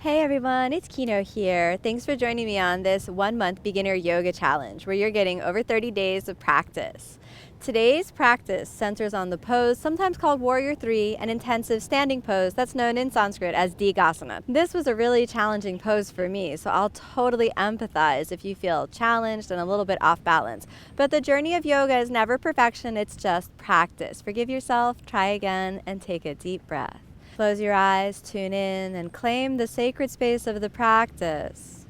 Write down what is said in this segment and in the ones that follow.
Hey everyone, it's Kino here. Thanks for joining me on this 1-month beginner yoga challenge where you're getting over 30 days of practice. Today's practice centers on the pose, sometimes called Warrior 3, an intensive standing pose that's known in Sanskrit as Digasana. This was a really challenging pose for me, so I'll totally empathize if you feel challenged and a little bit off balance. But the journey of yoga is never perfection, it's just practice. Forgive yourself, try again, and take a deep breath. Close your eyes, tune in, and claim the sacred space of the practice.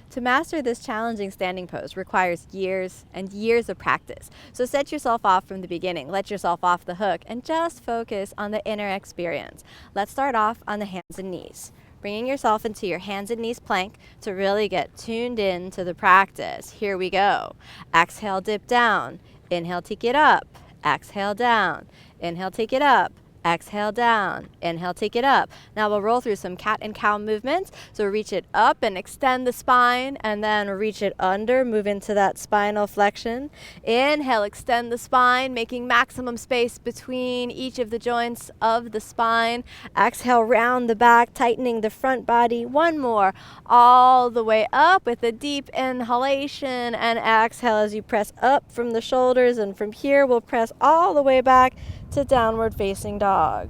To master this challenging standing pose requires years and years of practice. So set yourself off from the beginning, let yourself off the hook, and just focus on the inner experience. Let's start off on the hands and knees. Bringing yourself into your hands and knees plank to really get tuned in to the practice. Here we go. Exhale, dip down. Inhale, take it up. Exhale, down. Inhale, take it up. Exhale, down. Inhale, take it up. Now we'll roll through some cat and cow movements. So reach it up and extend the spine, and then reach it under. Move into that spinal flexion. Inhale, extend the spine, making maximum space between each of the joints of the spine. Exhale, round the back, tightening the front body. One more. All the way up with a deep inhalation, and exhale as you press up from the shoulders, and from here we'll press all the way back to downward facing dog.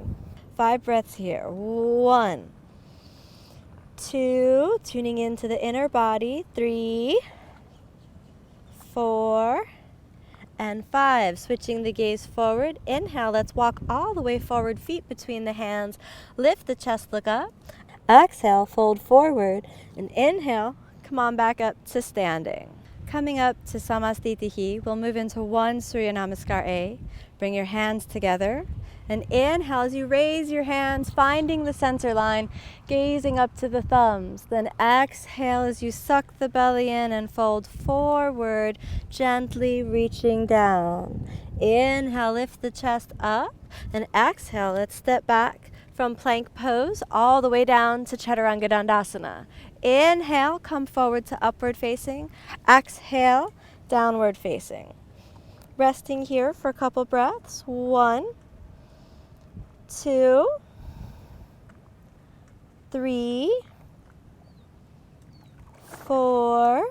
5 breaths here. 1, 2, tuning into the inner body. 3, 4, and 5. Switching the gaze forward. Inhale, let's walk all the way forward, feet between the hands. Lift the chest, look up. Exhale, fold forward, and inhale, come on back up to standing. Coming up to Samastitihi, we'll move into 1 Surya Namaskar A. Bring your hands together, and inhale as you raise your hands, finding the center line, gazing up to the thumbs. Then exhale as you suck the belly in and fold forward, gently reaching down. Inhale, lift the chest up, and exhale, let's step back from plank pose all the way down to Chaturanga Dandasana. Inhale, come forward to upward facing. Exhale, downward facing. Resting here for a couple breaths. 1, 2, 3, 4,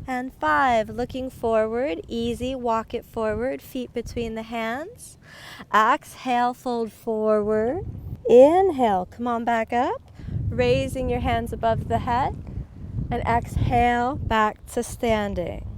and 5. Looking forward, easy, walk it forward, feet between the hands. Exhale, fold forward. Inhale, come on back up, raising your hands above the head, and exhale, back to standing.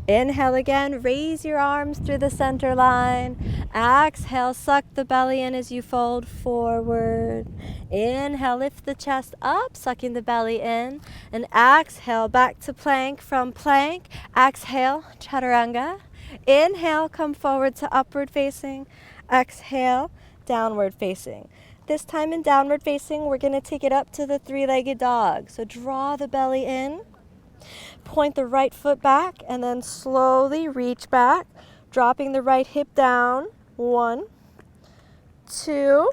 Inhale again, raise your arms through the center line. Exhale, suck the belly in as you fold forward. Inhale, lift the chest up, sucking the belly in. And exhale, back to plank. From plank, exhale, Chaturanga. Inhale, come forward to upward facing. Exhale, downward facing. This time in downward facing, we're going to take it up to the 3-legged dog. So draw the belly in. Point the right foot back, and then slowly reach back, dropping the right hip down. 1, 2,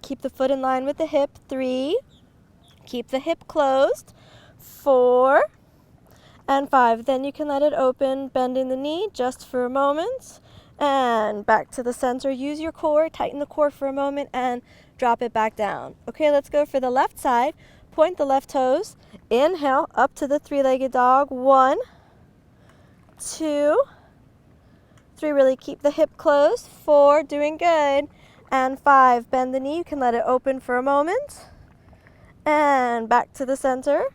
keep the foot in line with the hip. 3, keep the hip closed. 4, and 5. Then you can let it open, bending the knee just for a moment, and back to the center. Use your core, tighten the core for a moment, and drop it back down. Okay, let's go for the left side. Point the left toes. Inhale, up to the 3-legged dog. 1, 2, 3. Really keep the hip closed. 4, doing good. And 5, bend the knee. You can let it open for a moment. And back to the center.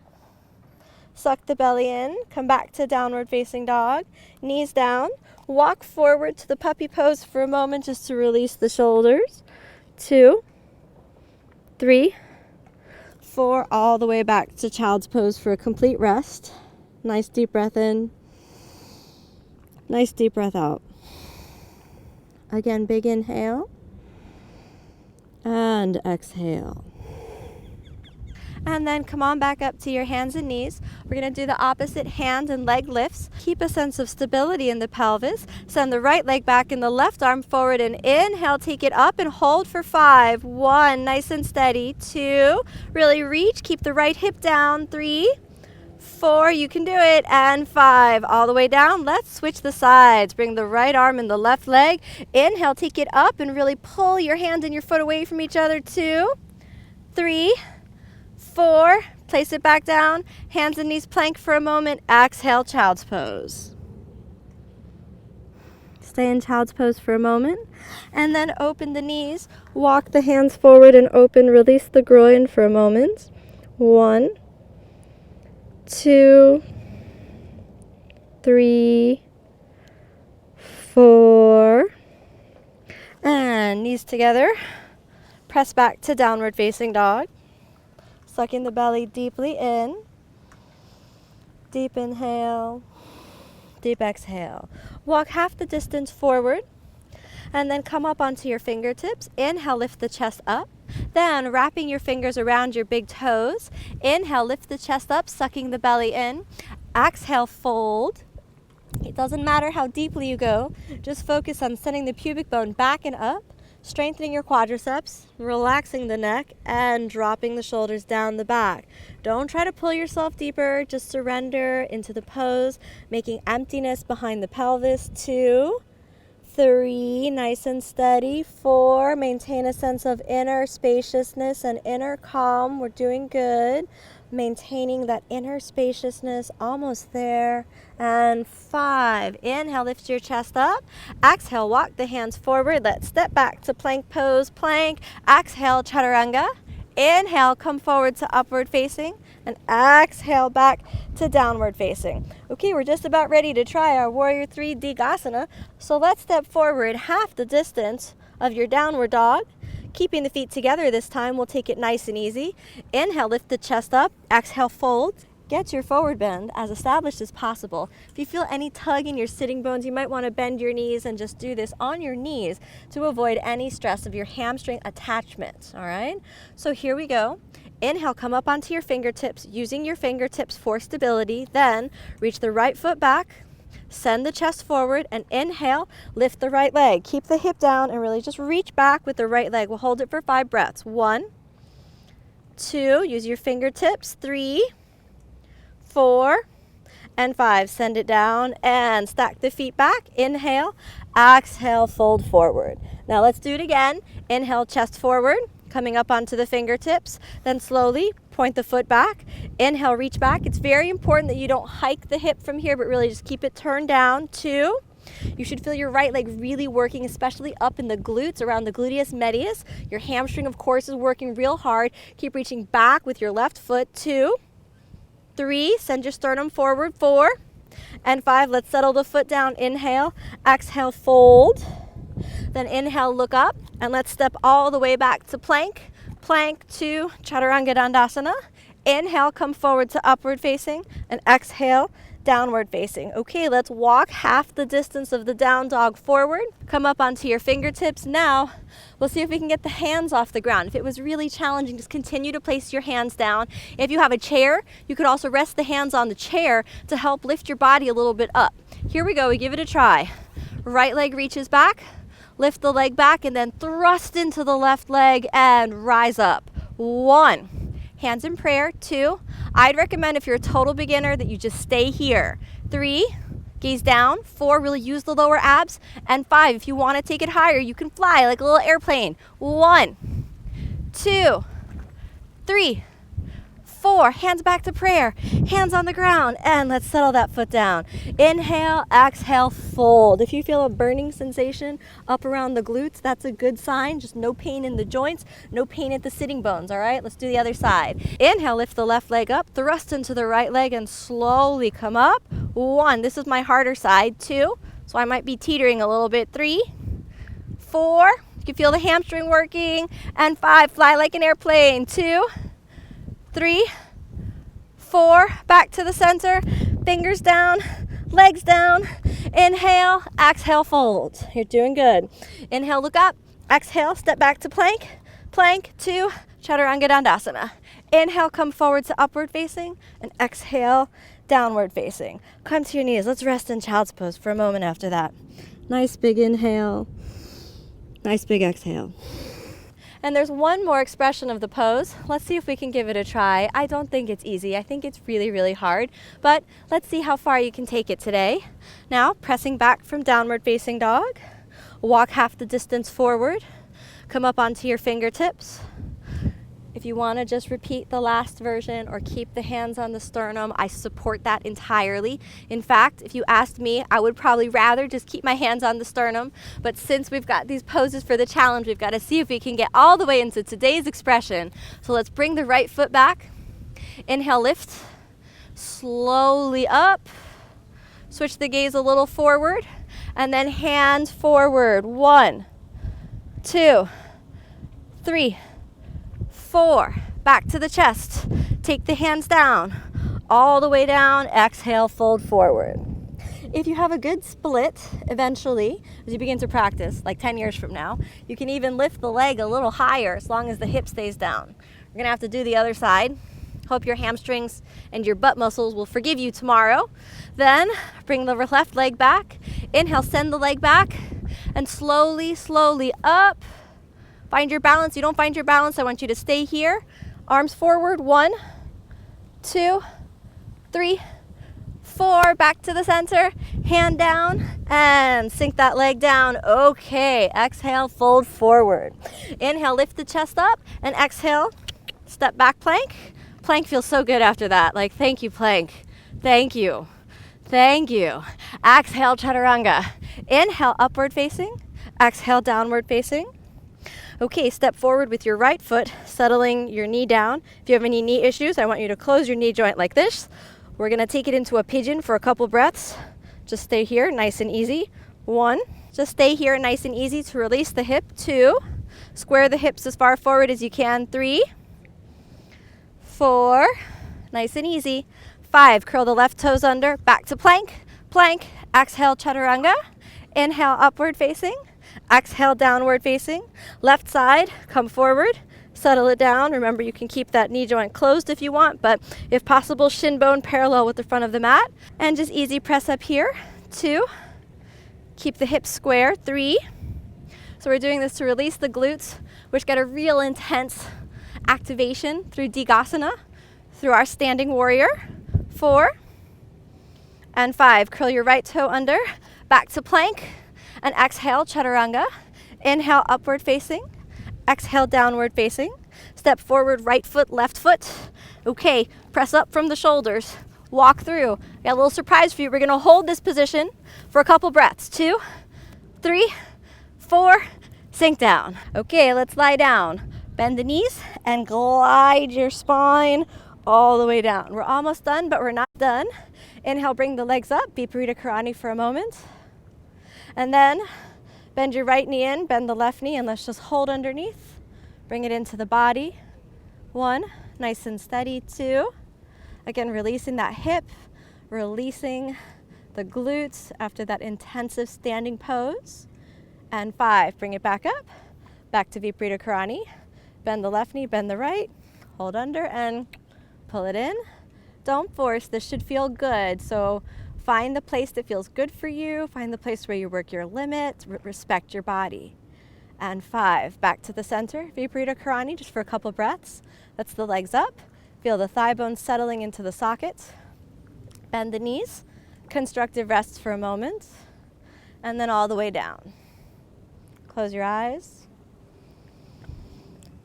Suck the belly in. Come back to downward facing dog. Knees down. Walk forward to the puppy pose for a moment just to release the shoulders. 2, 3, 4, all the way back to child's pose for a complete rest. Nice deep breath in. Nice deep breath out. Again, big inhale. And exhale. And then come on back up to your hands and knees. We're going to do the opposite hand and leg lifts. Keep a sense of stability in the pelvis. Send the right leg back and the left arm forward, and inhale, take it up and hold for 5. 1, nice and steady. 2, really reach, keep the right hip down. 3, 4, you can do it, and 5, all the way down. Let's switch the sides. Bring the right arm and the left leg. Inhale, take it up and really pull your hand and your foot away from each other. 2, 3, 4, place it back down. Hands and knees plank for a moment. Exhale, child's pose. Stay in child's pose for a moment, and then open the knees. Walk the hands forward and open. Release the groin for a moment. 1, 2, 3, 4, and knees together. Press back to downward facing dog. Sucking the belly deeply in. Deep inhale, deep exhale. Walk half the distance forward, and then come up onto your fingertips. Inhale, lift the chest up. Then wrapping your fingers around your big toes. Inhale, lift the chest up, sucking the belly in. Exhale, fold. It doesn't matter how deeply you go. Just focus on sending the pubic bone back and up, strengthening your quadriceps, relaxing the neck, and dropping the shoulders down the back. Don't try to pull yourself deeper. Just surrender into the pose, making emptiness behind the pelvis. 2, 3, nice and steady. 4, maintain a sense of inner spaciousness and inner calm. We're doing good. Maintaining that inner spaciousness, almost there. And 5, inhale, lift your chest up. Exhale, walk the hands forward. Let's step back to plank pose, plank. Exhale, chaturanga. Inhale, come forward to upward facing, and exhale back to downward facing. Okay, we're just about ready to try our Warrior 3 Digasana. So let's step forward half the distance of your downward dog. Keeping the feet together this time, we'll take it nice and easy. Inhale, lift the chest up. Exhale, fold. Get your forward bend as established as possible. If you feel any tug in your sitting bones, you might want to bend your knees and just do this on your knees to avoid any stress of your hamstring attachment, all right? So here we go. Inhale, come up onto your fingertips, using your fingertips for stability. Then reach the right foot back, send the chest forward, and inhale, lift the right leg. Keep the hip down and really just reach back with the right leg. We'll hold it for 5 breaths. 1, 2, use your fingertips. 3, 4, and 5. Send it down and stack the feet back. Inhale, exhale, fold forward. Now let's do it again. Inhale, chest forward, coming up onto the fingertips. Then slowly point the foot back. Inhale, reach back. It's very important that you don't hike the hip from here, but really just keep it turned down. 2, you should feel your right leg really working, especially up in the glutes, around the gluteus medius. Your hamstring, of course, is working real hard. Keep reaching back with your left foot. 2, 3, send your sternum forward. 4, and 5, let's settle the foot down. Inhale, exhale, fold. Then inhale, look up, and let's step all the way back to plank. Plank to Chaturanga Dandasana. Inhale, come forward to upward facing, and exhale, downward facing. Okay, let's walk half the distance of the down dog forward. Come up onto your fingertips. Now, we'll see if we can get the hands off the ground. If it was really challenging, just continue to place your hands down. If you have a chair, you could also rest the hands on the chair to help lift your body a little bit up. Here we go, we give it a try. Right leg reaches back, lift the leg back, and then thrust into the left leg and rise up. 1, hands in prayer. 2, I'd recommend if you're a total beginner that you just stay here. 3, gaze down. 4, really use the lower abs. And 5, if you want to take it higher, you can fly like a little airplane. 1, 2, 3, 4, hands back to prayer, hands on the ground, and let's settle that foot down. Inhale, exhale, fold. If you feel a burning sensation up around the glutes, that's a good sign. Just no pain in the joints, no pain at the sitting bones, all right? Let's do the other side. Inhale, lift the left leg up, thrust into the right leg, and slowly come up. 1, this is my harder side. 2, so I might be teetering a little bit. 3, 4, you can feel the hamstring working, and 5, fly like an airplane. 2, 3, 4, back to the center, fingers down, legs down. Inhale, exhale, fold. You're doing good. Inhale, look up. Exhale, step back to plank. Plank to Chaturanga Dandasana. Inhale, come forward to upward facing, and exhale, downward facing. Come to your knees. Let's rest in child's pose for a moment after that. Nice big inhale. Nice big exhale. And there's one more expression of the pose. Let's see if we can give it a try. I don't think it's easy. I think it's really, really hard. But let's see how far you can take it today. Now, pressing back from downward facing dog. Walk half the distance forward. Come up onto your fingertips. If you want to just repeat the last version or keep the hands on the sternum, I support that entirely. In fact, if you asked me, I would probably rather just keep my hands on the sternum. But since we've got these poses for the challenge, we've got to see if we can get all the way into today's expression. So let's bring the right foot back. Inhale, lift. Slowly up. Switch the gaze a little forward. And then hands forward. 1, 2, 3, 4, back to the chest. Take the hands down, all the way down. Exhale, fold forward. If you have a good split, eventually, as you begin to practice, like 10 years from now, you can even lift the leg a little higher as long as the hip stays down. We're gonna have to do the other side. Hope your hamstrings and your butt muscles will forgive you tomorrow. Then, bring the left leg back. Inhale, send the leg back, and slowly, slowly up. Find your balance. You don't find your balance, I want you to stay here. Arms forward. 1, 2, 3, 4. Back to the center. Hand down and sink that leg down. Okay. Exhale, fold forward. Inhale, lift the chest up, and exhale, step back plank. Plank feels so good after that. Like, thank you, plank. Thank you. Thank you. Exhale, chaturanga. Inhale, upward facing. Exhale, downward facing. Okay, step forward with your right foot, settling your knee down. If you have any knee issues, I want you to close your knee joint like this. We're gonna take it into a pigeon for a couple breaths. Just stay here, nice and easy. 1, just stay here, nice and easy to release the hip. 2, square the hips as far forward as you can. 3, 4, nice and easy. 5, curl the left toes under, back to plank, plank. Exhale, chaturanga. Inhale, upward facing. Exhale, downward facing. Left side, come forward, settle it down. Remember, you can keep that knee joint closed if you want, but if possible, shin bone parallel with the front of the mat. And just easy press up here. 2, keep the hips square. 3, so we're doing this to release the glutes, which get a real intense activation through Digasana, through our standing warrior. 4, and 5, curl your right toe under, back to plank. And exhale, chaturanga. Inhale, upward facing. Exhale, downward facing. Step forward, right foot, left foot. Okay, press up from the shoulders. Walk through. Got a little surprise for you. We're gonna hold this position for a couple breaths. 2, 3, 4, sink down. Okay, let's lie down. Bend the knees and glide your spine all the way down. We're almost done, but we're not done. Inhale, bring the legs up. Viparita Karani for a moment. And then bend your right knee in, bend the left knee, and let's just hold underneath. Bring it into the body. 1, nice and steady. 2, again, releasing that hip, releasing the glutes after that intensive standing pose. And 5, bring it back up, back to Viparita Karani. Bend the left knee, bend the right, hold under, and pull it in. Don't force, this should feel good. So find the place that feels good for you. Find the place where you work your limit. Respect your body. And 5, back to the center. Viparita Karani, just for a couple breaths. That's the legs up. Feel the thigh bones settling into the sockets. Bend the knees. Constructive rest for a moment. And then all the way down. Close your eyes.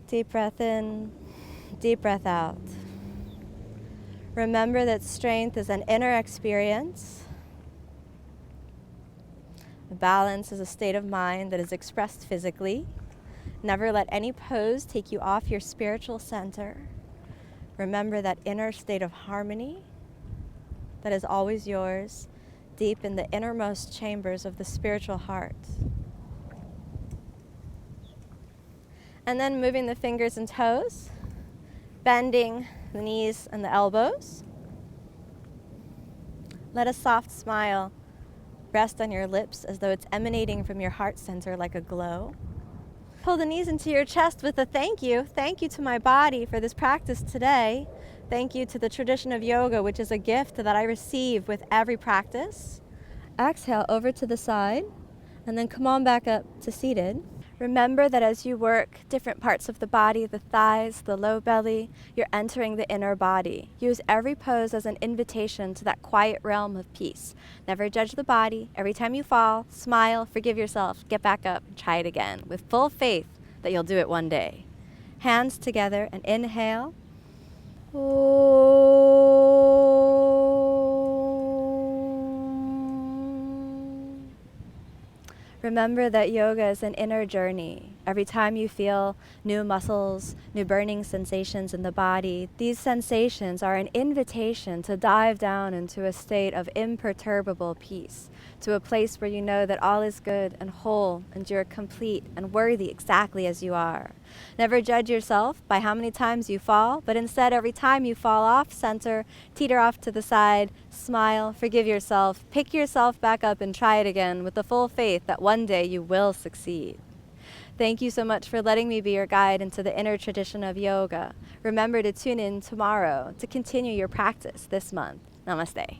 Deep breath in, deep breath out. Remember that strength is an inner experience. Balance is a state of mind that is expressed physically. Never let any pose take you off your spiritual center. Remember that inner state of harmony that is always yours, deep in the innermost chambers of the spiritual heart. And then moving the fingers and toes, bending the knees and the elbows. Let a soft smile rest on your lips as though it's emanating from your heart center like a glow. Pull the knees into your chest with a thank you. Thank you to my body for this practice today. Thank you to the tradition of yoga, which is a gift that I receive with every practice. Exhale over to the side, and then come on back up to seated. Remember that as you work different parts of the body, the thighs, the low belly, you're entering the inner body. Use every pose as an invitation to that quiet realm of peace. Never judge the body. Every time you fall, smile, forgive yourself, get back up, and try it again with full faith that you'll do it one day. Hands together and inhale. Remember that yoga is an inner journey. Every time you feel new muscles, new burning sensations in the body, these sensations are an invitation to dive down into a state of imperturbable peace, to a place where you know that all is good and whole and you're complete and worthy exactly as you are. Never judge yourself by how many times you fall, but instead every time you fall off center, teeter off to the side, smile, forgive yourself, pick yourself back up and try it again with the full faith that one day you will succeed. Thank you so much for letting me be your guide into the inner tradition of yoga. Remember to tune in tomorrow to continue your practice this month. Namaste.